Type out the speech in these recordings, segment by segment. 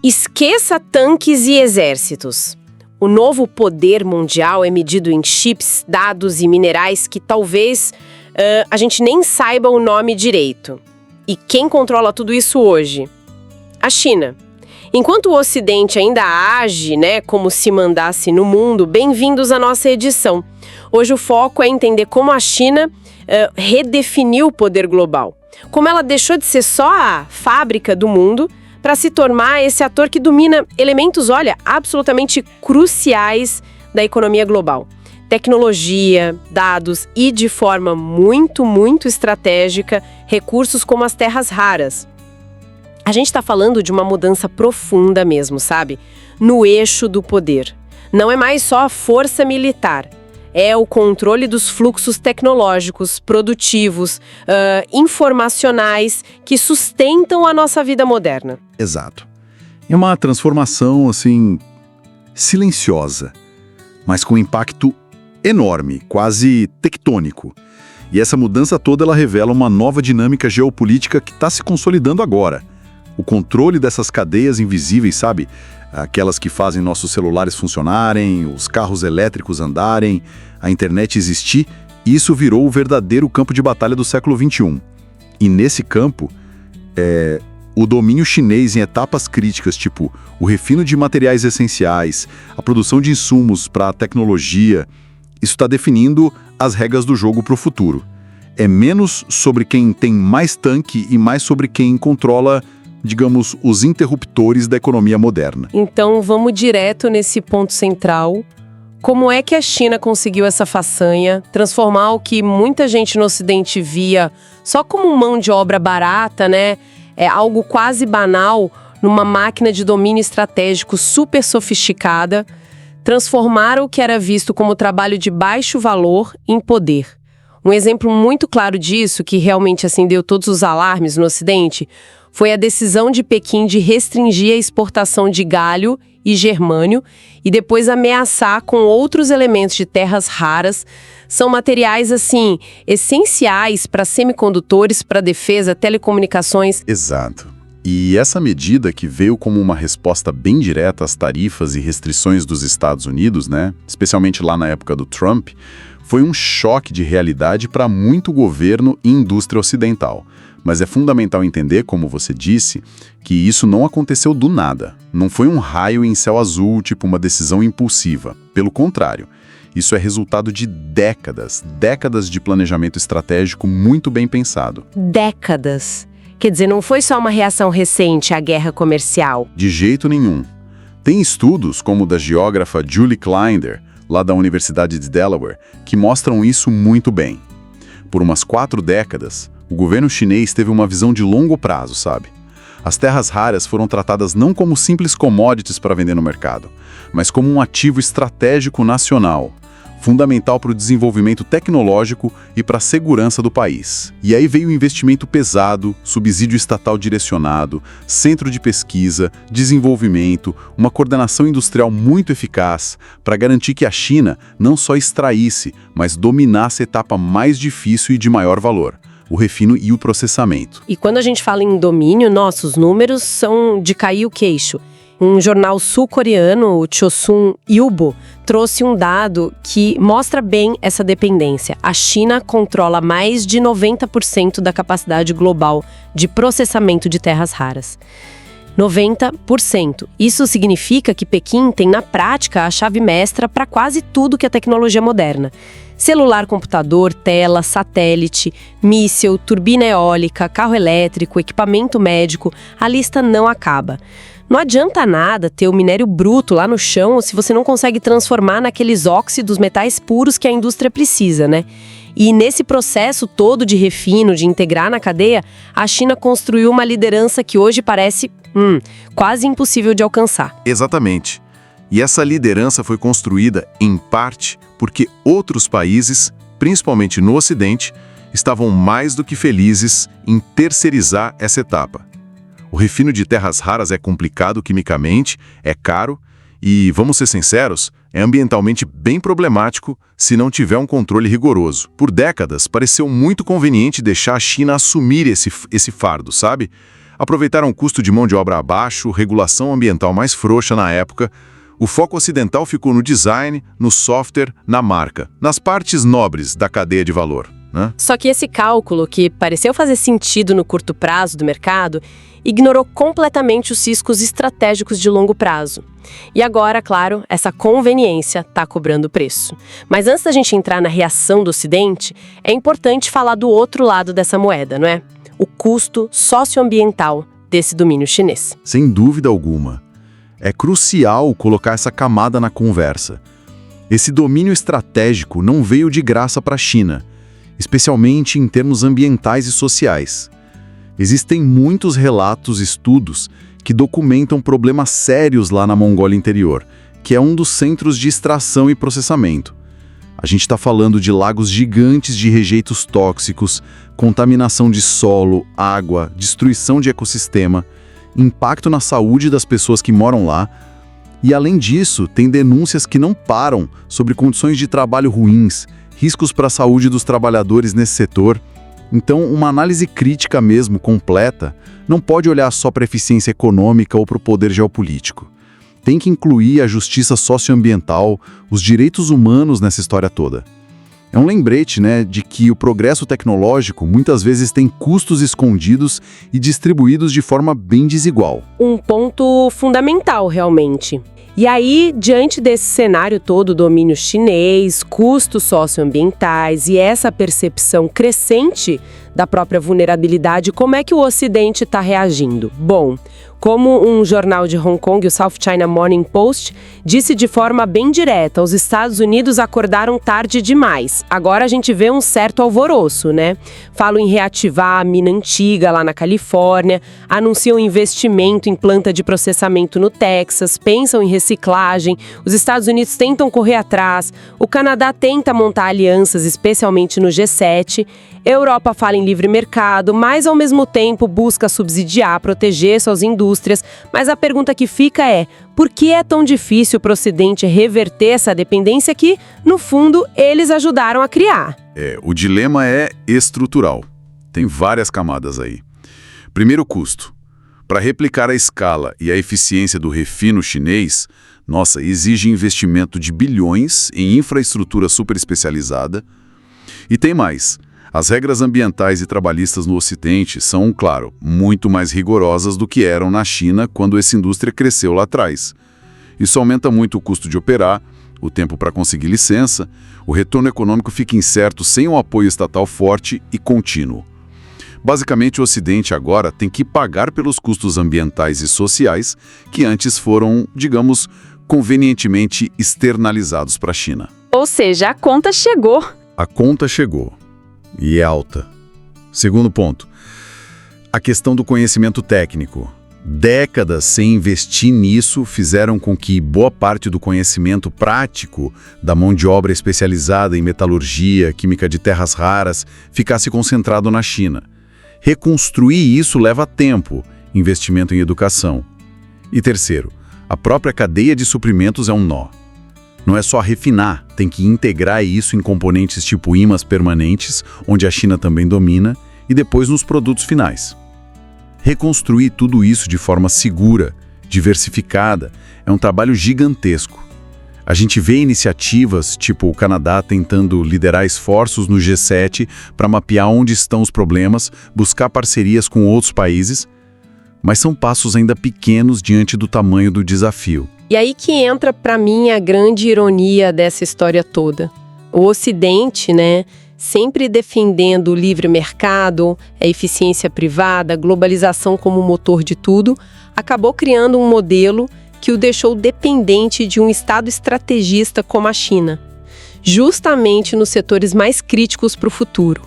Esqueça tanques e exércitos. O novo poder mundial é medido em chips, dados e minerais que talvez a gente nem saiba o nome direito. E quem controla tudo isso hoje? A China. Enquanto o Ocidente ainda age, como se mandasse no mundo, bem-vindos à nossa edição. Hoje o foco é entender como a China redefiniu o poder global. Como ela deixou de ser só a fábrica do mundo para se tornar esse ator que domina elementos, absolutamente cruciais da economia global. Tecnologia, dados e, de forma muito, muito estratégica, recursos como as terras raras. A gente está falando de uma mudança profunda mesmo, sabe? No eixo do poder. Não é mais só a força militar. É o controle dos fluxos tecnológicos, produtivos, informacionais que sustentam a nossa vida moderna. Exato. É uma transformação, silenciosa, mas com impacto enorme, quase tectônico. E essa mudança toda, ela revela uma nova dinâmica geopolítica que está se consolidando agora. O controle dessas cadeias invisíveis, sabe? Aquelas que fazem nossos celulares funcionarem, os carros elétricos andarem, a internet existir, isso virou o verdadeiro campo de batalha do século XXI. E nesse campo, o domínio chinês em etapas críticas, tipo o refino de materiais essenciais, a produção de insumos para a tecnologia, isso está definindo as regras do jogo para o futuro. É menos sobre quem tem mais tanque e mais sobre quem controla, digamos, os interruptores da economia moderna. Então, vamos direto nesse ponto central. Como é que a China conseguiu essa façanha, transformar o que muita gente no Ocidente via só como mão de obra barata, algo quase banal, numa máquina de domínio estratégico super sofisticada, transformar o que era visto como trabalho de baixo valor em poder. Um exemplo muito claro disso, que realmente acendeu todos os alarmes no Ocidente, foi a decisão de Pequim de restringir a exportação de galho e germânio e depois ameaçar com outros elementos de terras raras. São materiais, essenciais para semicondutores, para defesa, telecomunicações. Exato. E essa medida, que veio como uma resposta bem direta às tarifas e restrições dos Estados Unidos, especialmente lá na época do Trump, foi um choque de realidade para muito governo e indústria ocidental. Mas é fundamental entender, como você disse, que isso não aconteceu do nada. Não foi um raio em céu azul, tipo uma decisão impulsiva. Pelo contrário, isso é resultado de décadas de planejamento estratégico muito bem pensado. Décadas? Quer dizer, não foi só uma reação recente à guerra comercial? De jeito nenhum. Tem estudos, como o da geógrafa Julie Klinder, lá da Universidade de Delaware, que mostram isso muito bem. Por umas 4 décadas, o governo chinês teve uma visão de longo prazo, sabe? As terras raras foram tratadas não como simples commodities para vender no mercado, mas como um ativo estratégico nacional, fundamental para o desenvolvimento tecnológico e para a segurança do país. E aí veio o investimento pesado, subsídio estatal direcionado, centro de pesquisa, desenvolvimento, uma coordenação industrial muito eficaz para garantir que a China não só extraísse, mas dominasse a etapa mais difícil e de maior valor: o refino e o processamento. E quando a gente fala em domínio, nossos números são de cair o queixo. Um jornal sul-coreano, o Chosun Ilbo, trouxe um dado que mostra bem essa dependência. A China controla mais de 90% da capacidade global de processamento de terras raras. 90%. Isso significa que Pequim tem, na prática, a chave mestra para quase tudo que é tecnologia moderna. Celular, computador, tela, satélite, míssil, turbina eólica, carro elétrico, equipamento médico, a lista não acaba. Não adianta nada ter o minério bruto lá no chão se você não consegue transformar naqueles óxidos metais puros que a indústria precisa, E nesse processo todo de refino, de integrar na cadeia, a China construiu uma liderança que hoje parece quase impossível de alcançar. Exatamente. E essa liderança foi construída, em parte, porque outros países, principalmente no Ocidente, estavam mais do que felizes em terceirizar essa etapa. O refino de terras raras é complicado quimicamente, é caro e, vamos ser sinceros, é ambientalmente bem problemático se não tiver um controle rigoroso. Por décadas, pareceu muito conveniente deixar a China assumir esse fardo, sabe? Aproveitaram custo de mão de obra abaixo, regulação ambiental mais frouxa na época. O foco ocidental ficou no design, no software, na marca, nas partes nobres da cadeia de valor, né? Só que esse cálculo, que pareceu fazer sentido no curto prazo do mercado, ignorou completamente os riscos estratégicos de longo prazo. E agora, claro, essa conveniência está cobrando preço. Mas antes da gente entrar na reação do Ocidente, é importante falar do outro lado dessa moeda, não é? O custo socioambiental desse domínio chinês. Sem dúvida alguma. É crucial colocar essa camada na conversa. Esse domínio estratégico não veio de graça para a China, especialmente em termos ambientais e sociais. Existem muitos relatos e estudos que documentam problemas sérios lá na Mongólia Interior, que é um dos centros de extração e processamento. A gente está falando de lagos gigantes de rejeitos tóxicos, contaminação de solo, água, destruição de ecossistema, impacto na saúde das pessoas que moram lá. E, além disso, tem denúncias que não param sobre condições de trabalho ruins, riscos para a saúde dos trabalhadores nesse setor. Então, uma análise crítica mesmo, completa, não pode olhar só para a eficiência econômica ou para o poder geopolítico. Tem que incluir a justiça socioambiental, os direitos humanos nessa história toda. É um lembrete, né, de que o progresso tecnológico muitas vezes tem custos escondidos e distribuídos de forma bem desigual. Um ponto fundamental, realmente. E aí, diante desse cenário todo, domínio chinês, custos socioambientais e essa percepção crescente da própria vulnerabilidade, como é que o Ocidente está reagindo? Bom, como um jornal de Hong Kong, o South China Morning Post, disse de forma bem direta, os Estados Unidos acordaram tarde demais. Agora a gente vê um certo alvoroço, né? Falam em reativar a mina antiga lá na Califórnia, anunciam investimento em planta de processamento no Texas, pensam em reciclagem, os Estados Unidos tentam correr atrás, o Canadá tenta montar alianças, especialmente no G7, Europa fala em livre mercado, mas ao mesmo tempo busca subsidiar, proteger suas indústrias. Mas a pergunta que fica é, por que é tão difícil para o Ocidente reverter essa dependência que, no fundo, eles ajudaram a criar? O dilema é estrutural. Tem várias camadas aí. Primeiro, custo. Para replicar a escala e a eficiência do refino chinês, exige investimento de bilhões em infraestrutura superespecializada. E tem mais. As regras ambientais e trabalhistas no Ocidente são, claro, muito mais rigorosas do que eram na China quando essa indústria cresceu lá atrás. Isso aumenta muito o custo de operar, o tempo para conseguir licença, o retorno econômico fica incerto sem um apoio estatal forte e contínuo. Basicamente, o Ocidente agora tem que pagar pelos custos ambientais e sociais que antes foram, digamos, convenientemente externalizados para a China. Ou seja, a conta chegou. A conta chegou. E é alta. Segundo ponto, a questão do conhecimento técnico. Décadas sem investir nisso fizeram com que boa parte do conhecimento prático da mão de obra especializada em metalurgia, química de terras raras, ficasse concentrado na China. Reconstruir isso leva tempo, investimento em educação. E terceiro, a própria cadeia de suprimentos é um nó. Não é só refinar, tem que integrar isso em componentes tipo ímãs permanentes, onde a China também domina, e depois nos produtos finais. Reconstruir tudo isso de forma segura, diversificada, é um trabalho gigantesco. A gente vê iniciativas, tipo o Canadá tentando liderar esforços no G7 para mapear onde estão os problemas, buscar parcerias com outros países, mas são passos ainda pequenos diante do tamanho do desafio. E aí que entra, para mim, a grande ironia dessa história toda. O Ocidente, né, sempre defendendo o livre mercado, a eficiência privada, a globalização como motor de tudo, acabou criando um modelo que o deixou dependente de um Estado estrategista como a China, justamente nos setores mais críticos para o futuro.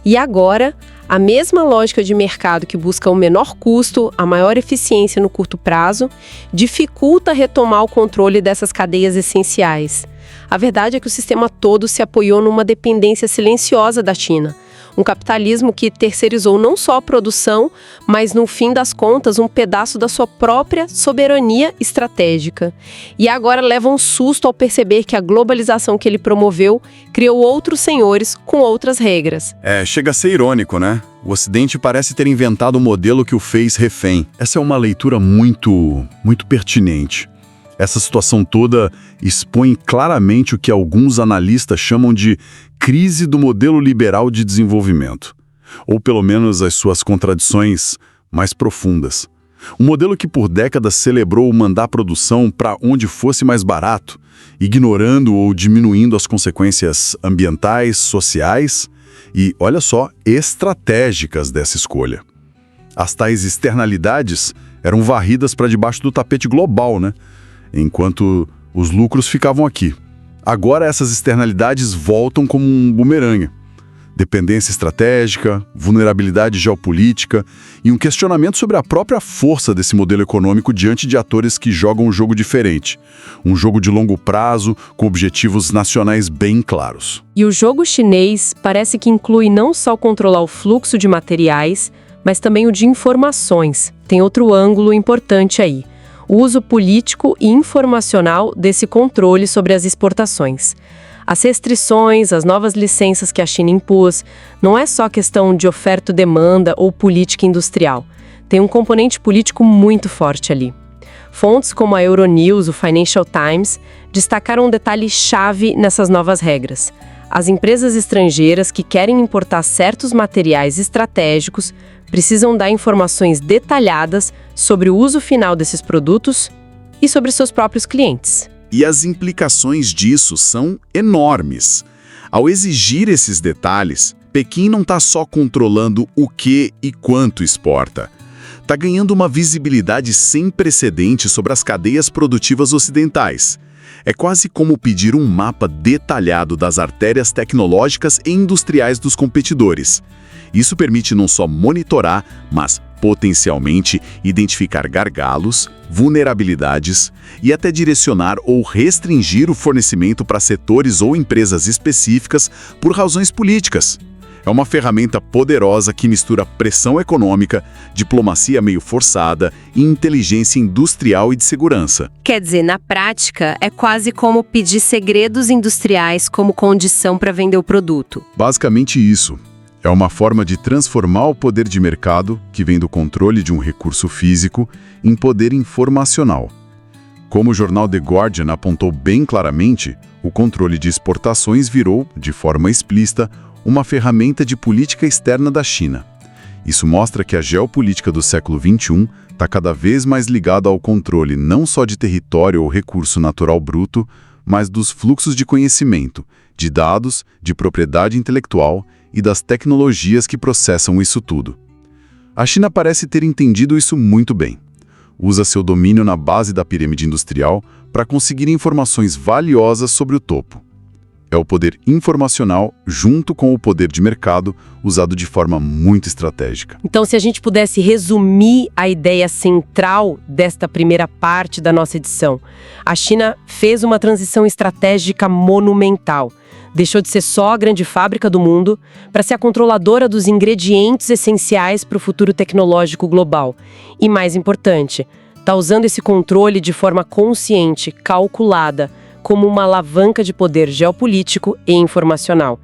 E agora, a mesma lógica de mercado que busca o menor custo, a maior eficiência no curto prazo, dificulta retomar o controle dessas cadeias essenciais. A verdade é que o sistema todo se apoiou numa dependência silenciosa da China. Um capitalismo que terceirizou não só a produção, mas, no fim das contas, um pedaço da sua própria soberania estratégica. E agora leva um susto ao perceber que a globalização que ele promoveu criou outros senhores com outras regras. Chega a ser irônico, né? O Ocidente parece ter inventado um modelo que o fez refém. Essa é uma leitura muito pertinente. Essa situação toda expõe claramente o que alguns analistas chamam de crise do modelo liberal de desenvolvimento, ou pelo menos as suas contradições mais profundas. Um modelo que por décadas celebrou mandar a produção para onde fosse mais barato, ignorando ou diminuindo as consequências ambientais, sociais e, olha só, estratégicas dessa escolha. As tais externalidades eram varridas para debaixo do tapete global, né? Enquanto os lucros ficavam aqui. Agora essas externalidades voltam como um bumerangue. Dependência estratégica, vulnerabilidade geopolítica e um questionamento sobre a própria força desse modelo econômico diante de atores que jogam um jogo diferente. Um jogo de longo prazo, com objetivos nacionais bem claros. E o jogo chinês parece que inclui não só controlar o fluxo de materiais, mas também o de informações. Tem outro ângulo importante aí: o uso político e informacional desse controle sobre as exportações. As restrições, as novas licenças que a China impôs, não é só questão de oferta-demanda ou política industrial. Tem um componente político muito forte ali. Fontes como a Euronews, o Financial Times, destacaram um detalhe-chave nessas novas regras. As empresas estrangeiras que querem importar certos materiais estratégicos precisam dar informações detalhadas sobre o uso final desses produtos e sobre seus próprios clientes. E as implicações disso são enormes. Ao exigir esses detalhes, Pequim não está só controlando o que e quanto exporta. Está ganhando uma visibilidade sem precedente sobre as cadeias produtivas ocidentais. É quase como pedir um mapa detalhado das artérias tecnológicas e industriais dos competidores. Isso permite não só monitorar, mas potencialmente identificar gargalos, vulnerabilidades e até direcionar ou restringir o fornecimento para setores ou empresas específicas por razões políticas. É uma ferramenta poderosa que mistura pressão econômica, diplomacia meio forçada e inteligência industrial e de segurança. Quer dizer, na prática, é quase como pedir segredos industriais como condição para vender o produto. Basicamente isso. É uma forma de transformar o poder de mercado, que vem do controle de um recurso físico, em poder informacional. Como o jornal The Guardian apontou bem claramente, o controle de exportações virou, de forma explícita, uma ferramenta de política externa da China. Isso mostra que a geopolítica do século XXI está cada vez mais ligada ao controle não só de território ou recurso natural bruto, mas dos fluxos de conhecimento, de dados, de propriedade intelectual e das tecnologias que processam isso tudo. A China parece ter entendido isso muito bem. Usa seu domínio na base da pirâmide industrial para conseguir informações valiosas sobre o topo. É o poder informacional junto com o poder de mercado usado de forma muito estratégica. Então, se a gente pudesse resumir a ideia central desta primeira parte da nossa edição, a China fez uma transição estratégica monumental. Deixou de ser só a grande fábrica do mundo para ser a controladora dos ingredientes essenciais para o futuro tecnológico global. E mais importante, está usando esse controle de forma consciente, calculada, como uma alavanca de poder geopolítico e informacional.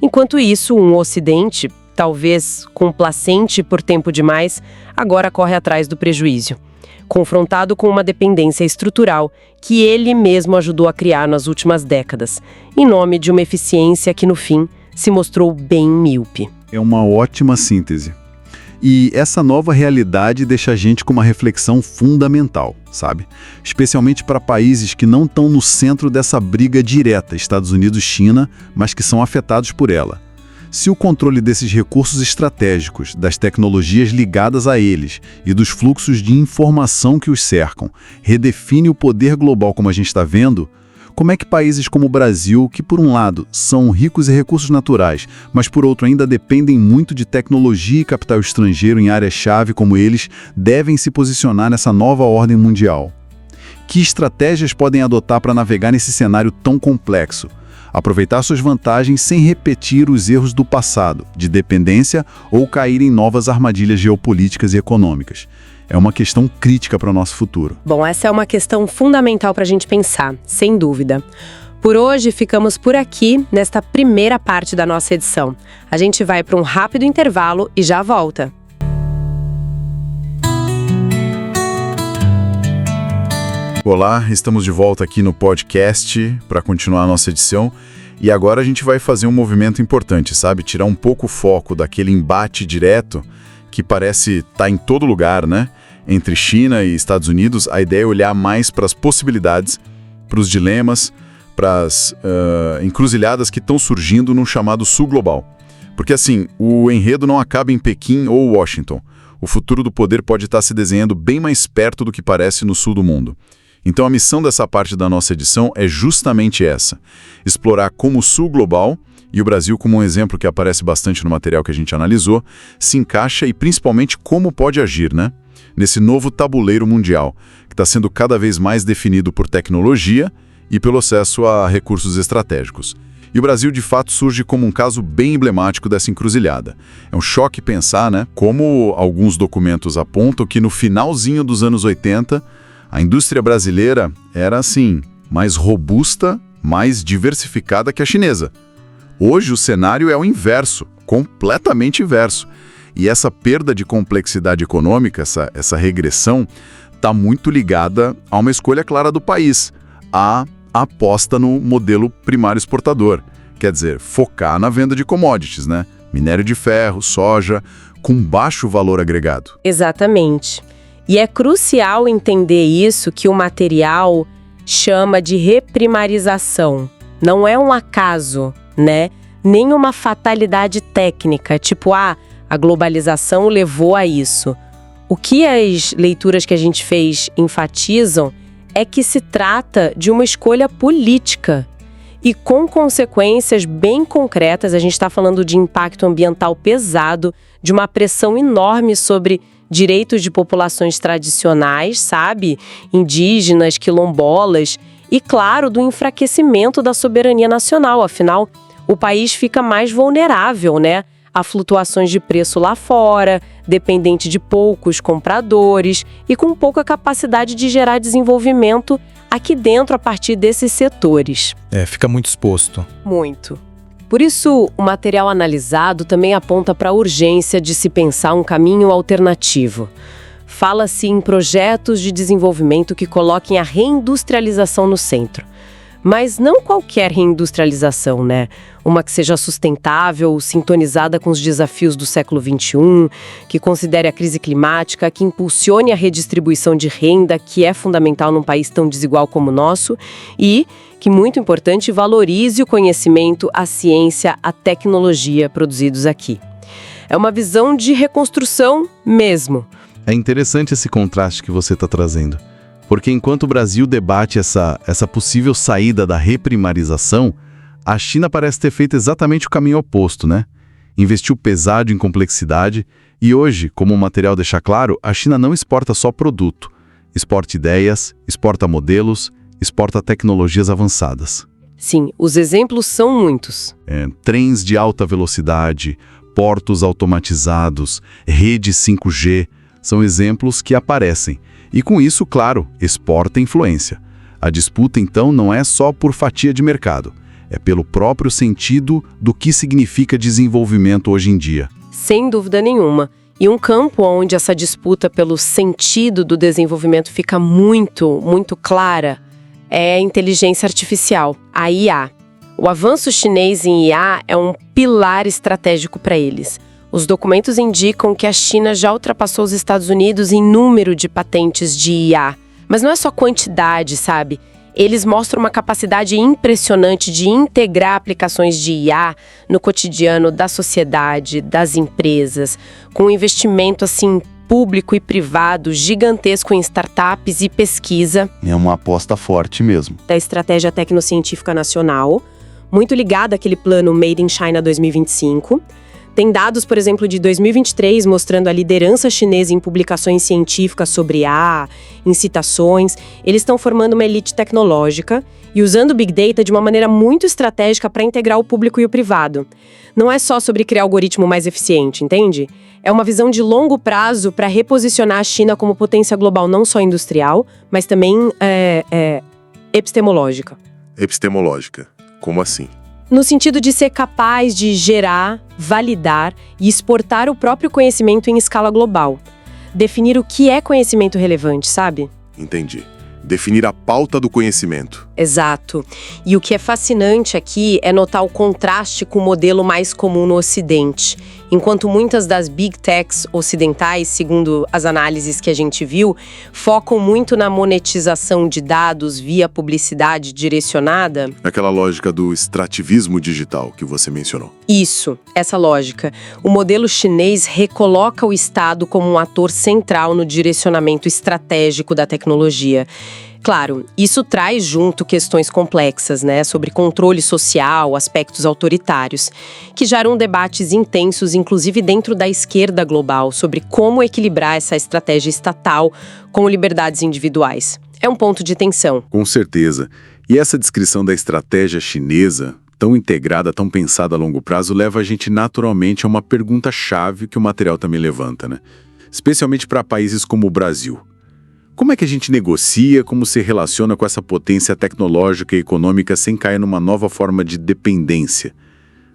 Enquanto isso, um Ocidente, talvez complacente por tempo demais, agora corre atrás do prejuízo, confrontado com uma dependência estrutural que ele mesmo ajudou a criar nas últimas décadas, em nome de uma eficiência que, no fim, se mostrou bem míope. É uma ótima síntese. E essa nova realidade deixa a gente com uma reflexão fundamental, sabe? Especialmente para países que não estão no centro dessa briga direta, Estados Unidos-China, mas que são afetados por ela. Se o controle desses recursos estratégicos, das tecnologias ligadas a eles e dos fluxos de informação que os cercam, redefine o poder global como a gente está vendo, como é que países como o Brasil, que por um lado são ricos em recursos naturais, mas por outro ainda dependem muito de tecnologia e capital estrangeiro em áreas-chave como eles, devem se posicionar nessa nova ordem mundial? Que estratégias podem adotar para navegar nesse cenário tão complexo? Aproveitar suas vantagens sem repetir os erros do passado, de dependência ou cair em novas armadilhas geopolíticas e econômicas. É uma questão crítica para o nosso futuro. Bom, essa é uma questão fundamental para a gente pensar, sem dúvida. Por hoje, ficamos por aqui nesta primeira parte da nossa edição. A gente vai para um rápido intervalo e já volta. Olá, estamos de volta aqui no podcast para continuar a nossa edição. E agora a gente vai fazer um movimento importante, sabe? Tirar um pouco o foco daquele embate direto que parece estar em todo lugar, né? Entre China e Estados Unidos, a ideia é olhar mais para as possibilidades, para os dilemas, para as encruzilhadas que estão surgindo no chamado Sul Global. Porque assim, o enredo não acaba em Pequim ou Washington. O futuro do poder pode estar se desenhando bem mais perto do que parece no sul do mundo. Então a missão dessa parte da nossa edição é justamente essa: explorar como o Sul Global, e o Brasil como um exemplo que aparece bastante no material que a gente analisou, se encaixa e principalmente como pode agir, né? Nesse novo tabuleiro mundial, que está sendo cada vez mais definido por tecnologia e pelo acesso a recursos estratégicos. E o Brasil, de fato, surge como um caso bem emblemático dessa encruzilhada. É um choque pensar, né, como alguns documentos apontam que no finalzinho dos anos 80, a indústria brasileira era, assim, mais robusta, mais diversificada que a chinesa. Hoje o cenário é o inverso, completamente inverso. E essa perda de complexidade econômica, essa regressão, está muito ligada a uma escolha clara do país, a aposta no modelo primário exportador. Quer dizer, focar na venda de commodities, né? Minério de ferro, soja, com baixo valor agregado. Exatamente. E é crucial entender isso que o material chama de reprimarização. Não é um acaso, né? Nem uma fatalidade técnica, tipo, a globalização levou a isso. O que as leituras que a gente fez enfatizam é que se trata de uma escolha política e com consequências bem concretas. A gente está falando de impacto ambiental pesado, de uma pressão enorme sobre direitos de populações tradicionais, sabe? Indígenas, quilombolas e, claro, do enfraquecimento da soberania nacional. Afinal, o país fica mais vulnerável, né? A flutuações de preço lá fora, dependente de poucos compradores e com pouca capacidade de gerar desenvolvimento aqui dentro a partir desses setores. Fica muito exposto. Muito. Por isso, o material analisado também aponta para a urgência de se pensar um caminho alternativo. Fala-se em projetos de desenvolvimento que coloquem a reindustrialização no centro. Mas não qualquer reindustrialização, né? Uma que seja sustentável, sintonizada com os desafios do século XXI, que considere a crise climática, que impulsione a redistribuição de renda, que é fundamental num país tão desigual como o nosso, e que, muito importante, valorize o conhecimento, a ciência, a tecnologia produzidos aqui. É uma visão de reconstrução mesmo. É interessante esse contraste que você está trazendo. Porque enquanto o Brasil debate essa possível saída da reprimarização, a China parece ter feito exatamente o caminho oposto, né? Investiu pesado em complexidade e hoje, como o material deixa claro, a China não exporta só produto. Exporta ideias, exporta modelos, exporta tecnologias avançadas. Sim, os exemplos são muitos. Trens de alta velocidade, portos automatizados, rede 5G, são exemplos que aparecem. E com isso, claro, exporta influência. A disputa, então, não é só por fatia de mercado. É pelo próprio sentido do que significa desenvolvimento hoje em dia. Sem dúvida nenhuma. E um campo onde essa disputa pelo sentido do desenvolvimento fica muito, muito clara é a inteligência artificial, a IA. O avanço chinês em IA é um pilar estratégico para eles. Os documentos indicam que a China já ultrapassou os Estados Unidos em número de patentes de IA. Mas não é só quantidade, sabe? Eles mostram uma capacidade impressionante de integrar aplicações de IA no cotidiano da sociedade, das empresas, com um investimento assim público e privado gigantesco em startups e pesquisa. É uma aposta forte mesmo. Da Estratégia Tecnocientífica Nacional, muito ligada àquele plano Made in China 2025. Tem dados, por exemplo, de 2023 mostrando a liderança chinesa em publicações científicas sobre IA, em citações. Eles estão formando uma elite tecnológica e usando o Big Data de uma maneira muito estratégica para integrar o público e o privado. Não é só sobre criar algoritmo mais eficiente, entende? É uma visão de longo prazo para reposicionar a China como potência global não só industrial, mas também epistemológica. Epistemológica. Como assim? No sentido de ser capaz de gerar, validar e exportar o próprio conhecimento em escala global. Definir o que é conhecimento relevante, sabe? Entendi. Definir a pauta do conhecimento. Exato. E o que é fascinante aqui é notar o contraste com o modelo mais comum no Ocidente. Enquanto muitas das big techs ocidentais, segundo as análises que a gente viu, focam muito na monetização de dados via publicidade direcionada. Aquela lógica do extrativismo digital que você mencionou. Isso, essa lógica. O modelo chinês recoloca o Estado como um ator central no direcionamento estratégico da tecnologia. Claro, isso traz junto questões complexas, né, sobre controle social, aspectos autoritários, que geram debates intensos, inclusive dentro da esquerda global, sobre como equilibrar essa estratégia estatal com liberdades individuais. É um ponto de tensão. Com certeza. E essa descrição da estratégia chinesa, tão integrada, tão pensada a longo prazo, leva a gente naturalmente a uma pergunta-chave que o material também levanta, né? Especialmente para países como o Brasil. Como é que a gente negocia, como se relaciona com essa potência tecnológica e econômica sem cair numa nova forma de dependência?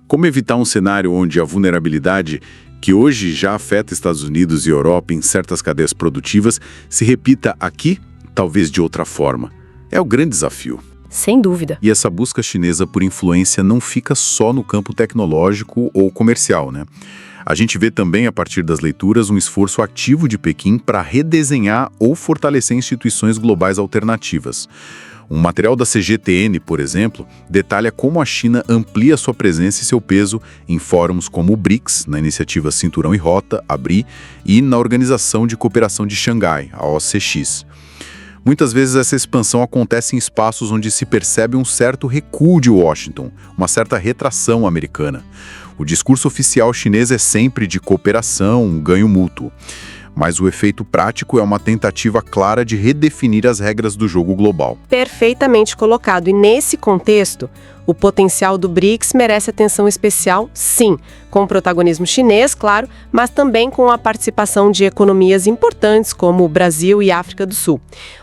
Como evitar um cenário onde a vulnerabilidade, que hoje já afeta Estados Unidos e Europa em certas cadeias produtivas, se repita aqui, talvez de outra forma? É o grande desafio. Sem dúvida. E essa busca chinesa por influência não fica só no campo tecnológico ou comercial, né? A gente vê também, a partir das leituras, um esforço ativo de Pequim para redesenhar ou fortalecer instituições globais alternativas. Um material da CGTN, por exemplo, detalha como a China amplia sua presença e seu peso em fóruns como o BRICS, na iniciativa Cinturão e Rota, a BRI, e na Organização de Cooperação de Xangai, a OCX. Muitas vezes essa expansão acontece em espaços onde se percebe um certo recuo de Washington, uma certa retração americana. O discurso oficial chinês é sempre de cooperação, um ganho mútuo. Mas o efeito prático é uma tentativa clara de redefinir as regras do jogo global. Perfeitamente colocado. E nesse contexto, o potencial do BRICS merece atenção especial, sim, com o protagonismo chinês, claro, mas também com a participação de economias importantes como o Brasil e África do Sul.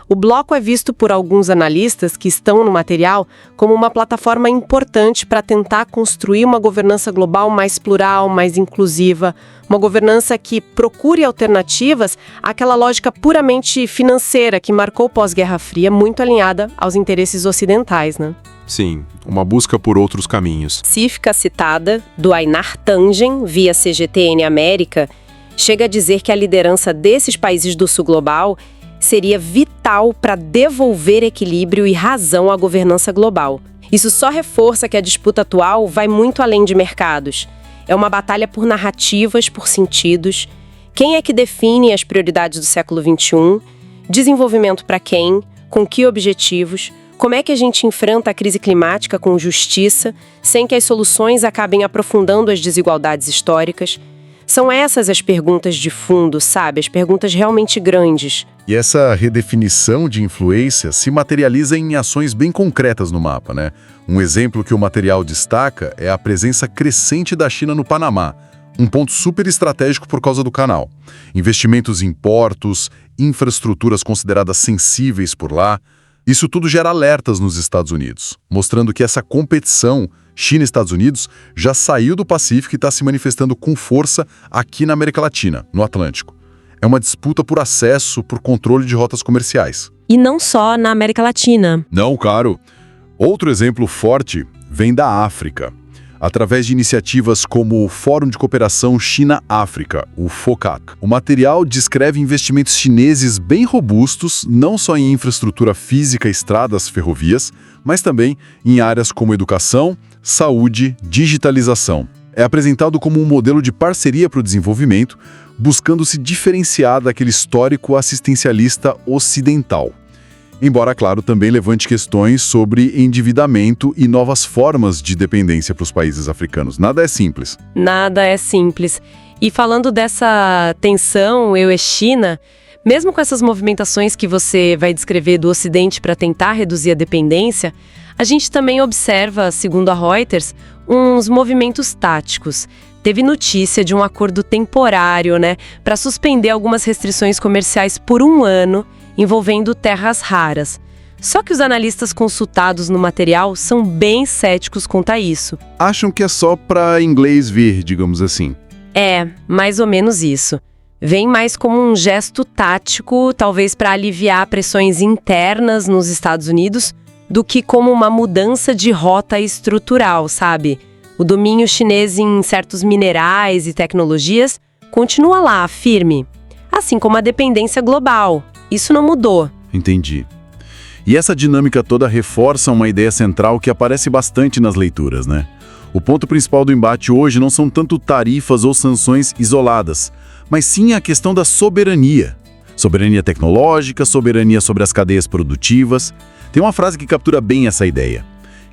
O bloco é visto por alguns analistas que estão no material como uma plataforma importante para tentar construir uma governança global mais plural, mais inclusiva, uma governança que procure alternativas àquela lógica puramente financeira que marcou o pós-Guerra Fria, muito alinhada aos interesses ocidentais, né? Sim, uma busca por outros caminhos. Específica citada, do Einar Tangen, via CGTN América, chega a dizer que a liderança desses países do sul global seria vital para devolver equilíbrio e razão à governança global. Isso só reforça que a disputa atual vai muito além de mercados. É uma batalha por narrativas, por sentidos. Quem é que define as prioridades do século XXI? Desenvolvimento para quem? Com que objetivos? Como é que a gente enfrenta a crise climática com justiça, sem que as soluções acabem aprofundando as desigualdades históricas? São essas as perguntas de fundo, sabe? As perguntas realmente grandes. E essa redefinição de influência se materializa em ações bem concretas no mapa, né? Um exemplo que o material destaca é a presença crescente da China no Panamá, um ponto super estratégico por causa do canal. Investimentos em portos, infraestruturas consideradas sensíveis por lá. Isso tudo gera alertas nos Estados Unidos, mostrando que essa competição China e Estados Unidos já saiu do Pacífico e está se manifestando com força aqui na América Latina, no Atlântico. É uma disputa por acesso, por controle de rotas comerciais. E não só na América Latina. Não, claro. Outro exemplo forte vem da África, através de iniciativas como o Fórum de Cooperação China-África, o FOCAC. O material descreve investimentos chineses bem robustos, não só em infraestrutura física, estradas, ferrovias, mas também em áreas como educação, saúde, digitalização. É apresentado como um modelo de parceria para o desenvolvimento, buscando se diferenciar daquele histórico assistencialista ocidental. Embora, claro, também levante questões sobre endividamento e novas formas de dependência para os países africanos. Nada é simples. Nada é simples. E falando dessa tensão EU-China, mesmo com essas movimentações que você vai descrever do Ocidente para tentar reduzir a dependência, a gente também observa, segundo a Reuters, uns movimentos táticos. Teve notícia de um acordo temporário, para suspender algumas restrições comerciais por um ano, envolvendo terras raras. Só que os analistas consultados no material são bem céticos quanto a isso. Acham que é só para inglês ver, digamos assim. É, mais ou menos isso. Vem mais como um gesto tático, talvez para aliviar pressões internas nos Estados Unidos, do que como uma mudança de rota estrutural, sabe? O domínio chinês em certos minerais e tecnologias continua lá, firme. Assim como a dependência global. Isso não mudou. Entendi. E essa dinâmica toda reforça uma ideia central que aparece bastante nas leituras, né? O ponto principal do embate hoje não são tanto tarifas ou sanções isoladas, mas sim a questão da soberania. Soberania tecnológica, soberania sobre as cadeias produtivas. Tem uma frase que captura bem essa ideia.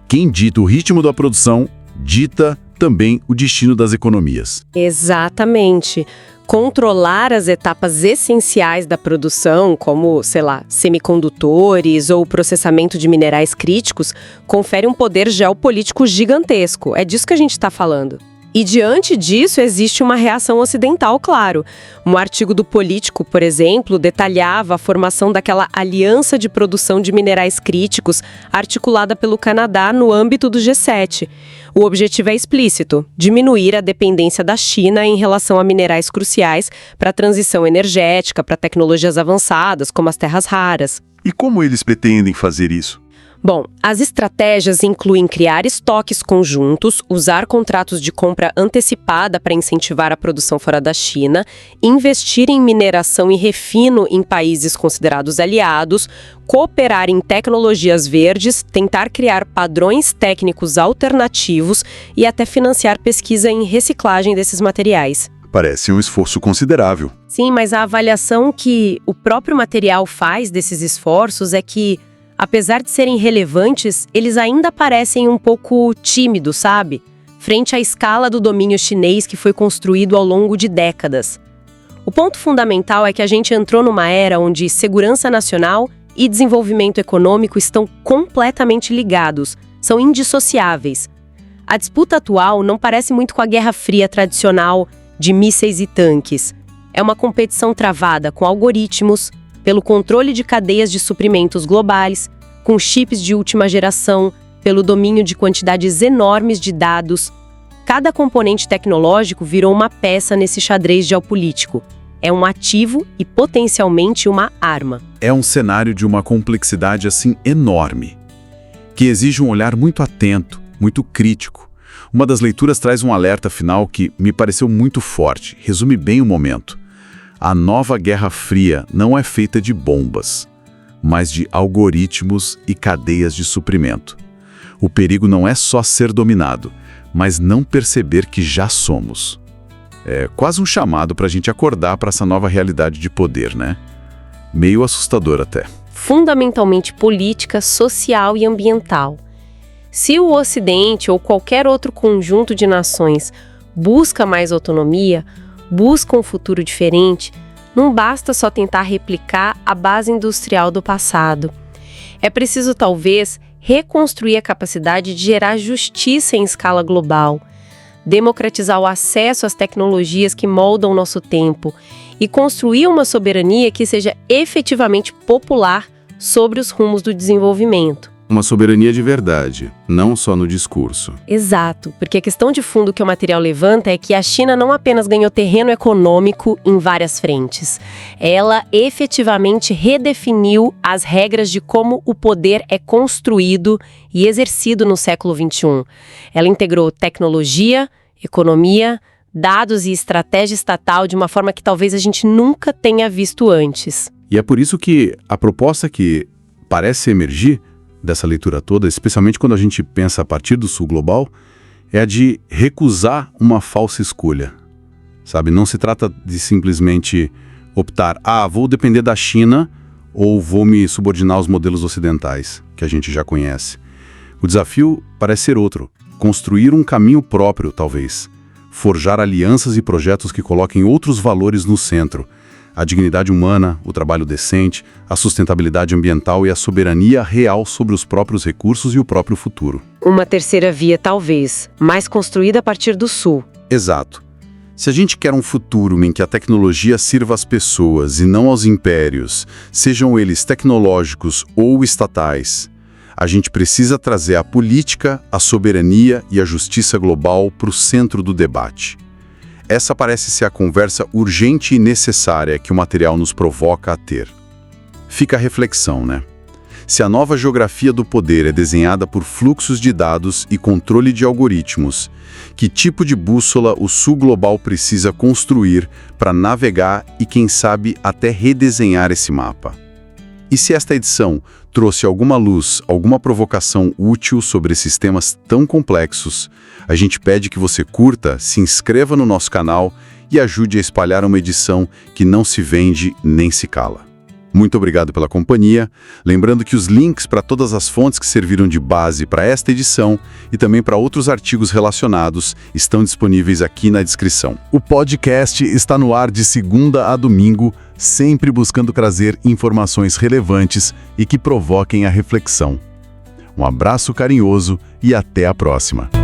Quem dita o ritmo da produção, dita também o destino das economias. Exatamente. Controlar as etapas essenciais da produção, como, sei lá, semicondutores ou processamento de minerais críticos, confere um poder geopolítico gigantesco. É disso que a gente está falando. E diante disso existe uma reação ocidental, claro. Um artigo do Político, por exemplo, detalhava a formação daquela aliança de produção de minerais críticos articulada pelo Canadá no âmbito do G7. O objetivo é explícito: diminuir a dependência da China em relação a minerais cruciais para a transição energética, para tecnologias avançadas, como as terras raras. E como eles pretendem fazer isso? Bom, as estratégias incluem criar estoques conjuntos, usar contratos de compra antecipada para incentivar a produção fora da China, investir em mineração e refino em países considerados aliados, cooperar em tecnologias verdes, tentar criar padrões técnicos alternativos e até financiar pesquisa em reciclagem desses materiais. Parece um esforço considerável. Sim, mas a avaliação que o próprio material faz desses esforços é que, apesar de serem relevantes, eles ainda parecem um pouco tímidos, sabe? Frente à escala do domínio chinês que foi construído ao longo de décadas. O ponto fundamental é que a gente entrou numa era onde segurança nacional e desenvolvimento econômico estão completamente ligados, são indissociáveis. A disputa atual não parece muito com a Guerra Fria tradicional de mísseis e tanques. É uma competição travada com algoritmos, pelo controle de cadeias de suprimentos globais, com chips de última geração, pelo domínio de quantidades enormes de dados. Cada componente tecnológico virou uma peça nesse xadrez geopolítico. É um ativo e potencialmente uma arma. É um cenário de uma complexidade assim enorme, que exige um olhar muito atento, muito crítico. Uma das leituras traz um alerta final que me pareceu muito forte, resume bem o momento. A nova Guerra Fria não é feita de bombas, mas de algoritmos e cadeias de suprimento. O perigo não é só ser dominado, mas não perceber que já somos. É quase um chamado para a gente acordar para essa nova realidade de poder, né? Meio assustador até. Fundamentalmente política, social e ambiental. Se o Ocidente ou qualquer outro conjunto de nações busca mais autonomia, busca um futuro diferente, não basta só tentar replicar a base industrial do passado. É preciso, talvez, reconstruir a capacidade de gerar justiça em escala global, democratizar o acesso às tecnologias que moldam nosso tempo e construir uma soberania que seja efetivamente popular sobre os rumos do desenvolvimento. Uma soberania de verdade, não só no discurso. Exato, porque a questão de fundo que o material levanta é que a China não apenas ganhou terreno econômico em várias frentes. Ela efetivamente redefiniu as regras de como o poder é construído e exercido no século XXI. Ela integrou tecnologia, economia, dados e estratégia estatal de uma forma que talvez a gente nunca tenha visto antes. E é por isso que a proposta que parece emergir dessa leitura toda, especialmente quando a gente pensa a partir do sul global, é a de recusar uma falsa escolha. Sabe, não se trata de simplesmente optar, vou depender da China ou vou me subordinar aos modelos ocidentais, que a gente já conhece. O desafio parece ser outro, construir um caminho próprio, talvez. Forjar alianças e projetos que coloquem outros valores no centro. A dignidade humana, o trabalho decente, a sustentabilidade ambiental e a soberania real sobre os próprios recursos e o próprio futuro. Uma terceira via, talvez, mais construída a partir do sul. Exato. Se a gente quer um futuro em que a tecnologia sirva às pessoas e não aos impérios, sejam eles tecnológicos ou estatais, a gente precisa trazer a política, a soberania e a justiça global para o centro do debate. Essa parece ser a conversa urgente e necessária que o material nos provoca a ter. Fica a reflexão, né? Se a nova geografia do poder é desenhada por fluxos de dados e controle de algoritmos, que tipo de bússola o Sul Global precisa construir para navegar e, quem sabe, até redesenhar esse mapa? E se esta edição trouxe alguma luz, alguma provocação útil sobre esses temas tão complexos, a gente pede que você curta, se inscreva no nosso canal e ajude a espalhar uma edição que não se vende nem se cala. Muito obrigado pela companhia. Lembrando que os links para todas as fontes que serviram de base para esta edição e também para outros artigos relacionados estão disponíveis aqui na descrição. O podcast está no ar de segunda a domingo, sempre buscando trazer informações relevantes e que provoquem a reflexão. Um abraço carinhoso e até a próxima.